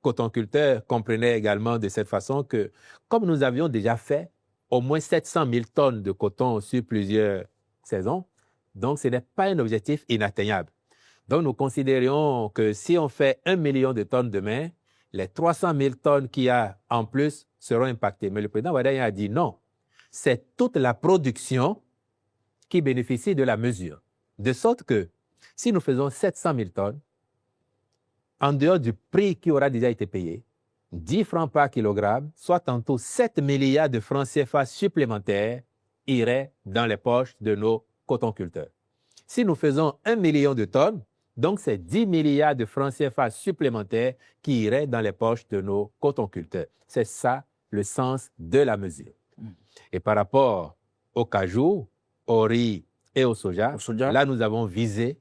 cotonculteurs comprenaient également de cette façon que, comme nous avions déjà fait au moins 700 000 tonnes de coton sur plusieurs saison. Donc, ce n'est pas un objectif inatteignable. Donc, nous considérions que si on fait 1 million de tonnes demain, les 300 000 tonnes qu'il y a en plus seront impactées. Mais le président Ouaddaï a dit non. C'est toute la production qui bénéficie de la mesure. De sorte que si nous faisons 700 000 tonnes, en dehors du prix qui aura déjà été payé, 10 francs par kilogramme, soit tantôt 7 milliards de francs CFA supplémentaires iraient dans les poches de nos cotonculteurs. Si nous faisons 1 million de tonnes, donc c'est 10 milliards de francs CFA supplémentaires qui iraient dans les poches de nos cotonculteurs. C'est ça le sens de la mesure. Et par rapport au cajou, au riz et au soja, là nous avons visé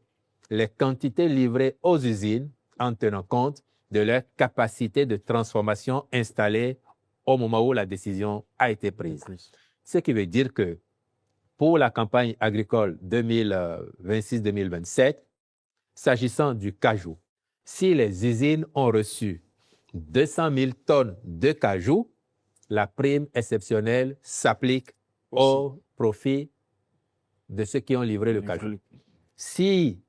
les quantités livrées aux usines en tenant compte de leur capacité de transformation installée au moment où la décision a été prise. Ce qui veut dire que pour la campagne agricole 2026-2027, s'agissant du cajou, si les usines ont reçu 200 000 tonnes de cajou, la prime exceptionnelle s'applique au profit de ceux qui ont livré le cajou. Si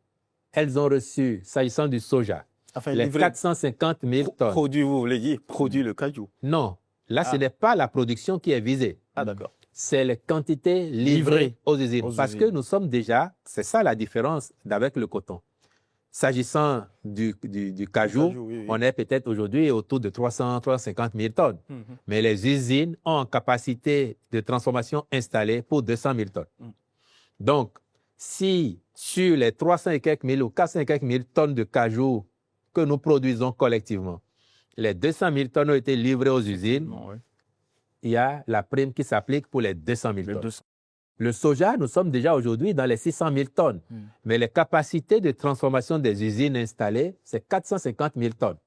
elles ont reçu, s'agissant du soja, les 450 000 tonnes. Produit, vous voulez dire, produit le cajou? Non, là, ce n'est pas la production qui est visée. Ah, d'accord. C'est les quantités livrées aux usines. Parce que nous sommes déjà, c'est ça la différence avec le coton. S'agissant du cajou, oui. On est peut-être aujourd'hui autour de 350 000 tonnes. Mais les usines ont en capacité de transformation installée pour 200 000 tonnes. Donc, si sur les 300 et quelques mille ou 400 et quelques mille tonnes de cajou que nous produisons collectivement, les 200 000 tonnes ont été livrées aux usines, il y a la prime qui s'applique pour les 200 000 tonnes. Le soja, nous sommes déjà aujourd'hui dans les 600 000 tonnes. Mais les capacités de transformation des usines installées, c'est 450 000 tonnes.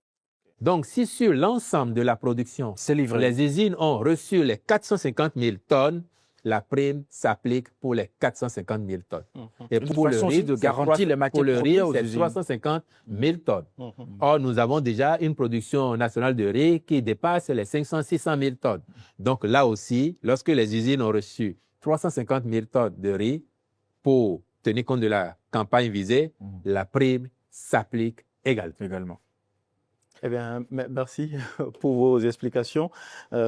Donc, si sur l'ensemble de la production, les usines ont reçu les 450 000 tonnes, la prime s'applique pour les 450 000 tonnes. Et pour le riz, de garantir les matières premières aux usines. C'est 350 000 tonnes. Or, nous avons déjà une production nationale de riz qui dépasse les 500-600 000 tonnes. Donc, là aussi, lorsque les usines ont reçu 350 000 tonnes de riz pour tenir compte de la campagne visée, la prime s'applique également. Eh bien, merci pour vos explications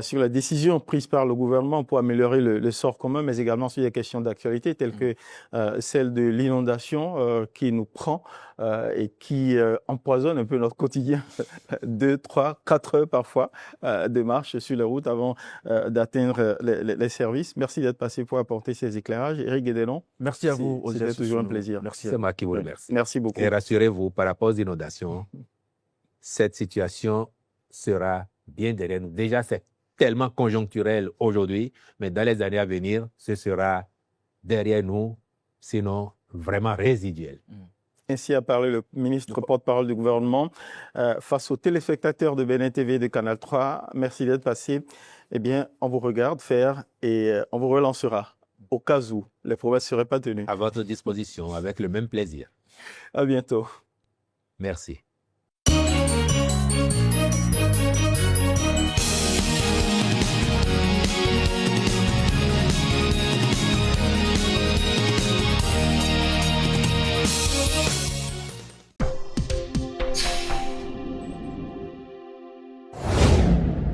sur la décision prise par le gouvernement pour améliorer le sort commun, mais également sur des questions d'actualité telles que celle de l'inondation qui nous prend et qui empoisonne un peu notre quotidien. 2, 3, 4 heures parfois de marche sur les routes avant d'atteindre les services. Merci d'être passé pour apporter ces éclairages. Éric Guédelon. Merci à vous. C'était toujours un plaisir. C'est moi qui vous remercie. Merci beaucoup. Et rassurez-vous, par rapport aux inondations, cette situation sera bien derrière nous. Déjà, c'est tellement conjoncturel aujourd'hui, mais dans les années à venir, ce sera derrière nous, sinon vraiment résiduel. Ainsi a parlé le ministre porte-parole du gouvernement face aux téléspectateurs de BNN TV et de Canal 3. Merci d'être passé. Eh bien, on vous regarde faire et on vous relancera au cas où les promesses ne seraient pas tenues. À votre disposition, avec le même plaisir. À bientôt. Merci.